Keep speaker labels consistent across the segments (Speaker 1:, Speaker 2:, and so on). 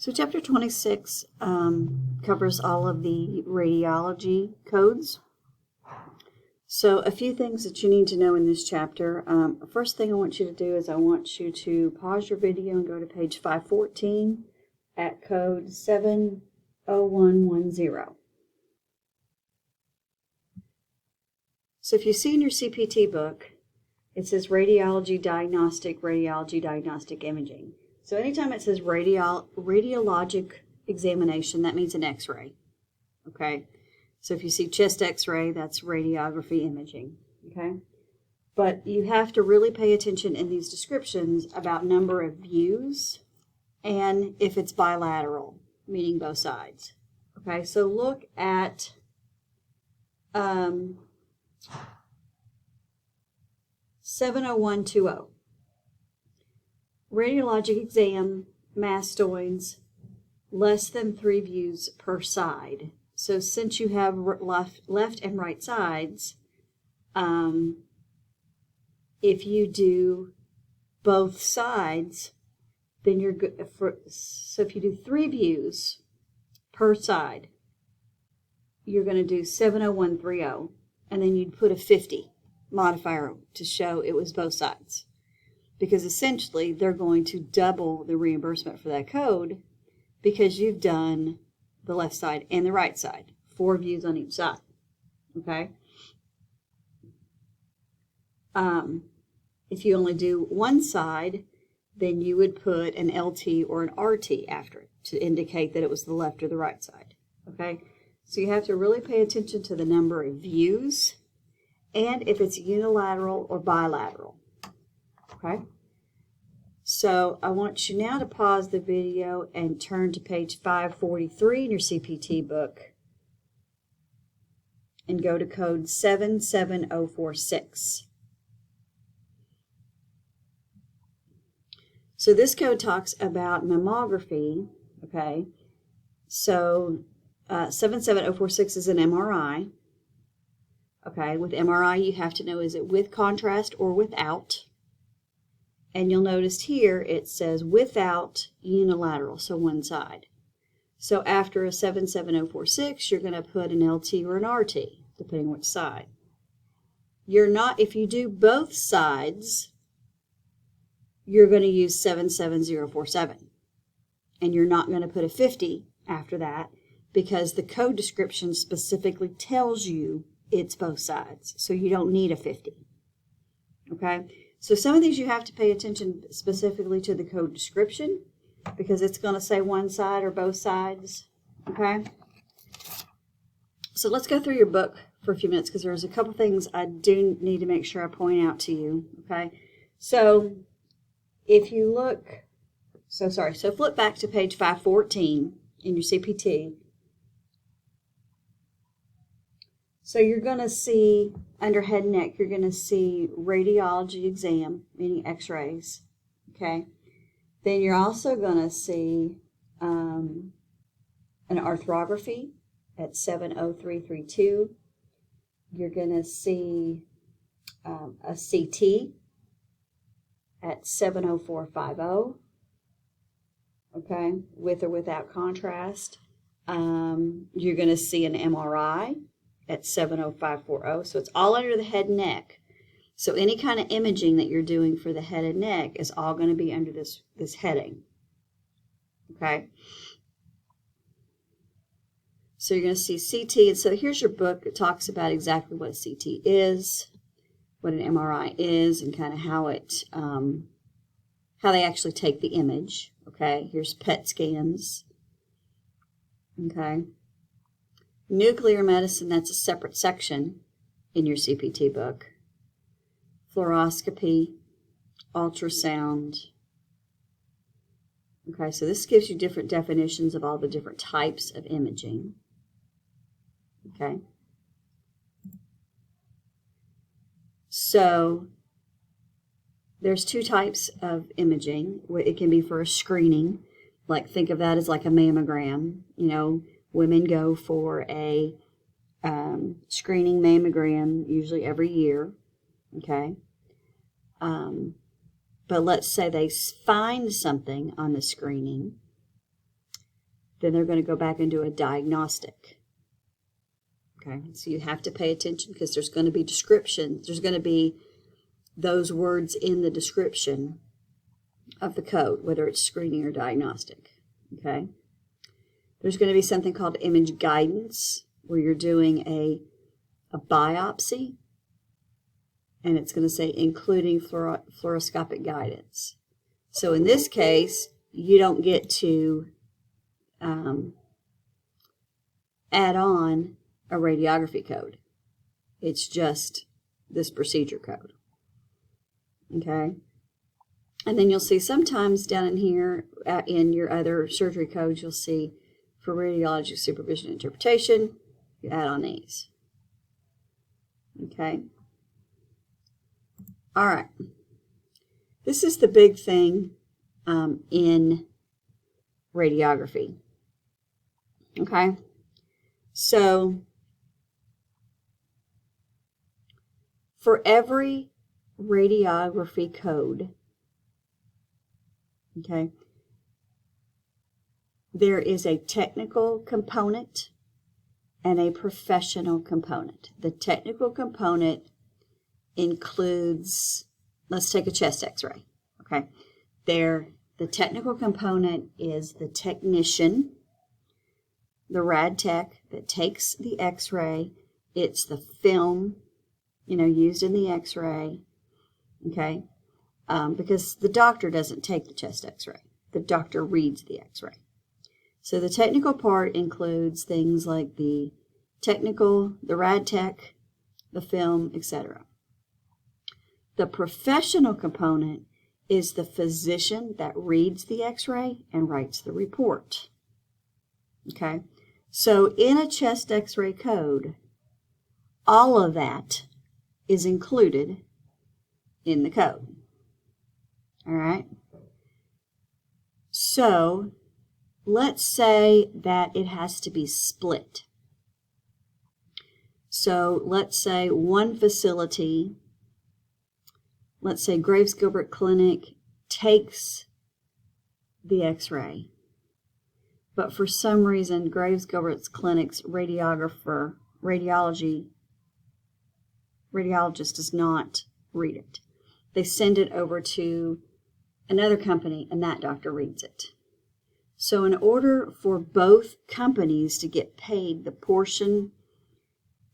Speaker 1: So Chapter 26 covers all of the radiology codes. So a few things that you need to know in this chapter. First thing I want you to do is I want you to pause your video and go to page 514 at code 70110. So if you see in your CPT book, it says radiologic diagnostic imaging. So anytime it says radiologic examination, that means an x-ray. Okay? So if you see chest x-ray, that's radiography imaging. Okay? But you have to really pay attention in these descriptions about number of views and if it's bilateral, meaning both sides. Okay? So look at 70120. Radiologic exam, mastoids, less than 3 views per side. So since you have left and right sides, if you do both sides, then you're good for. So if you do 3 views per side, you're going to do 70130, and then you'd put a 50 modifier to show it was both sides. Because essentially they're going to double the reimbursement for that code because you've done the left side and the right side, 4 views on each side. Okay? If you only do one side, then you would put an LT or an RT after it to indicate that it was the left or the right side. Okay? So you have to really pay attention to the number of views and if it's unilateral or bilateral. Okay? So I want you now to pause the video and turn to page 543 in your CPT book and go to code 77046. So this code talks about mammography, okay? So 77046 is an MRI. Okay, with MRI you have to know, is it with contrast or without? And you'll notice here it says without unilateral, so one side. So after a 77046, you're going to put an LT or an RT, depending which side. You're not, if you do both sides, you're going to use 77047. And you're not going to put a 50 after that because the code description specifically tells you it's both sides. So you don't need a 50. Okay? So some of these you have to pay attention specifically to the code description because it's going to say one side or both sides. Okay? So let's go through your book for a few minutes because there's a couple things I do need to make sure I point out to you. Okay? So if you look, so flip back to page 514 in your CPT. So you're going to see, under head and neck, you're going to see radiology exam, meaning x-rays, okay? Then you're also going to see an arthrography at 70332. You're going to see a CT at 70450, okay, with or without contrast. You're going to see an MRI at 70540. So it's all under the head and neck. So any kind of imaging that you're doing for the head and neck is all going to be under this heading. Okay? So you're going to see CT. And so here's your book that talks about exactly what a CT is, what an MRI is, and kind of how it, how they actually take the image. Okay? Here's PET scans. Okay? Nuclear medicine, that's a separate section in your CPT book. Fluoroscopy, ultrasound. Okay, so this gives you different definitions of all the different types of imaging. Okay. So there's 2 types of imaging. It can be for a screening, like think of that as like a mammogram. You know, women go for a screening mammogram usually every year, okay? But let's say they find something on the screening then they're going to go back and do a diagnostic. Okay, so you have to pay attention because there's going to be description. There's going to be those words in the description of the code, whether it's screening or diagnostic. Okay, there's going to be something called image guidance, where you're doing a biopsy, and it's going to say including fluoroscopic guidance. So in this case, you don't get to add on a radiography code. It's just this procedure code. Okay? And then you'll see sometimes down in here, in your other surgery codes, you'll see for radiologic supervision and interpretation, you add on these. Okay? All right. This is the big thing in radiography. Okay? So, for every radiography code, okay, there is a technical component and a professional component. The technical component includes, let's take a chest x-ray, okay? The technical component is the technician, the rad tech that takes the x-ray. It's the film, used in the x-ray, okay? Because the doctor doesn't take the chest x-ray. The doctor reads the x-ray. So the technical part includes things like the rad tech, the film, etc. The professional component is the physician that reads the x-ray and writes the report. Okay? So in a chest x-ray code, all of that is included in the code. All right? So let's say that it has to be split. So let's say one facility, let's say Graves Gilbert Clinic, takes the x-ray, but for some reason Graves Gilbert Clinic's radiologist does not read it. They send it over to another company and that doctor reads it. So in order for both companies to get paid the portion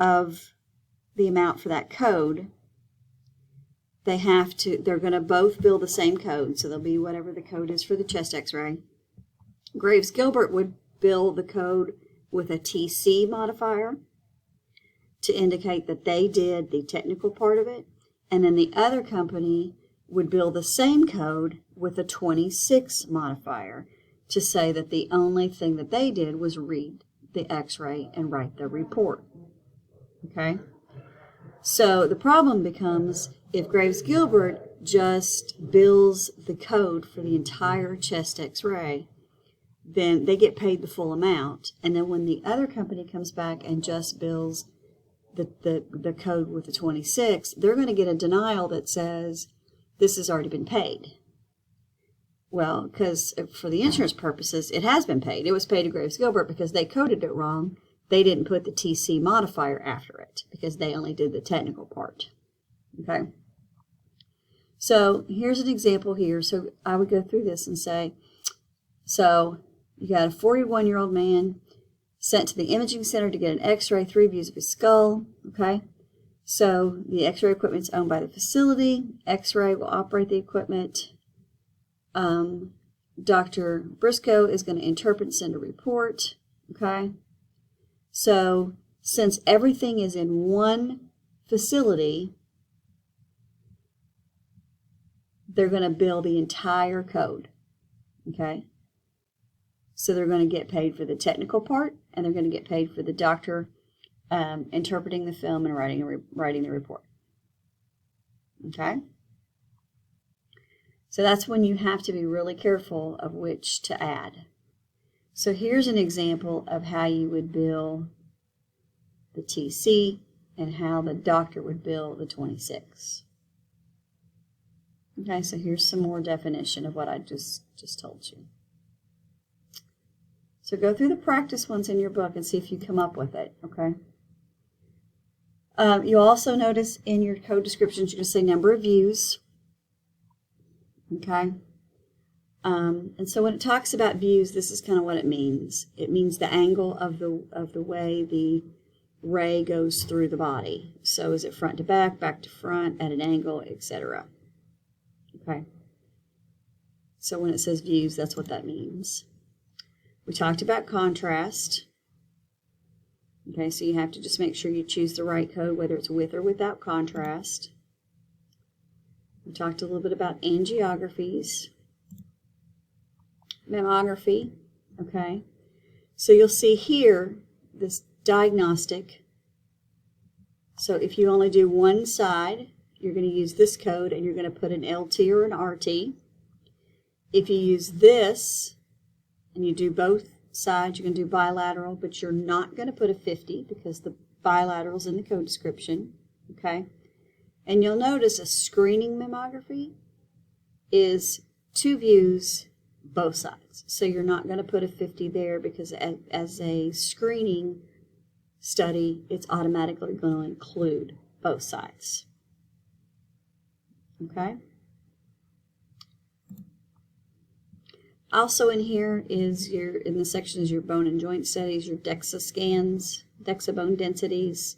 Speaker 1: of the amount for that code, they're going to both bill the same code. So there'll be whatever the code is for the chest x-ray. Graves Gilbert would bill the code with a TC modifier to indicate that they did the technical part of it. And then the other company would bill the same code with a 26 modifier to say that the only thing that they did was read the x-ray and write the report. Okay? So the problem becomes if Graves Gilbert just bills the code for the entire chest x-ray, then they get paid the full amount. And then when the other company comes back and just bills the code with the 26, they're going to get a denial that says this has already been paid. Well, because for the insurance purposes, it has been paid. It was paid to Graves Gilbert because they coded it wrong. They didn't put the TC modifier after it because they only did the technical part. Okay? So here's an example here. So I would go through this and say, so you got a 41-year-old man sent to the imaging center to get an x-ray, 3 views of his skull. Okay? So the x-ray equipment is owned by the facility. X-ray will operate the equipment. Dr. Briscoe is going to interpret and send a report. Okay? So since everything is in one facility, they're going to bill the entire code. Okay? So they're going to get paid for the technical part, and they're going to get paid for the doctor interpreting the film and writing the report. Okay? So that's when you have to be really careful of which to add. So here's an example of how you would bill the TC and how the doctor would bill the 26. Okay, so here's some more definition of what I just told you. So go through the practice ones in your book and see if you come up with it, okay? You'll also notice in your code descriptions, you're going to say number of views, okay? And so when it talks about views, this is kind of what it means. It means the angle of the way the ray goes through the body. So is it front to back to front, at an angle, etc. Okay. So when it says views, that's what that means. We talked about contrast. Okay, so you have to just make sure you choose the right code, whether it's with or without contrast. We talked a little bit about angiographies. Mammography, okay. So you'll see here this diagnostic. So if you only do one side, you're going to use this code and you're going to put an LT or an RT. If you use this and you do both sides, you're going to do bilateral, but you're not going to put a 50 because the bilateral's in the code description, okay? And you'll notice a screening mammography is 2 views, both sides. So you're not going to put a 50 there because as a screening study, it's automatically going to include both sides. Okay? Also in here is in the section is your bone and joint studies, your DEXA scans, DEXA bone densities.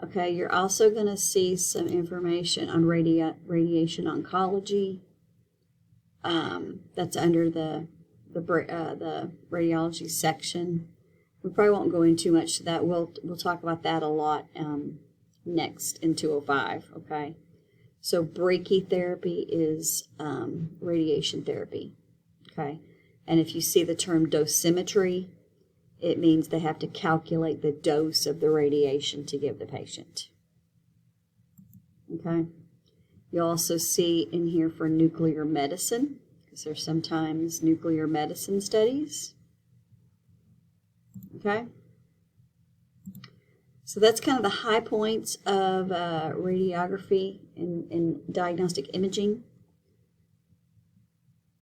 Speaker 1: Okay, you're also going to see some information on radiation oncology. That's under the radiology section. We probably won't go into too much to that. We'll talk about that a lot next in 205. Okay, so brachytherapy is radiation therapy. Okay, and if you see the term dosimetry, it means they have to calculate the dose of the radiation to give the patient. Okay. You'll also see in here for nuclear medicine, because there's sometimes nuclear medicine studies. Okay? So that's kind of the high points of radiography and diagnostic imaging.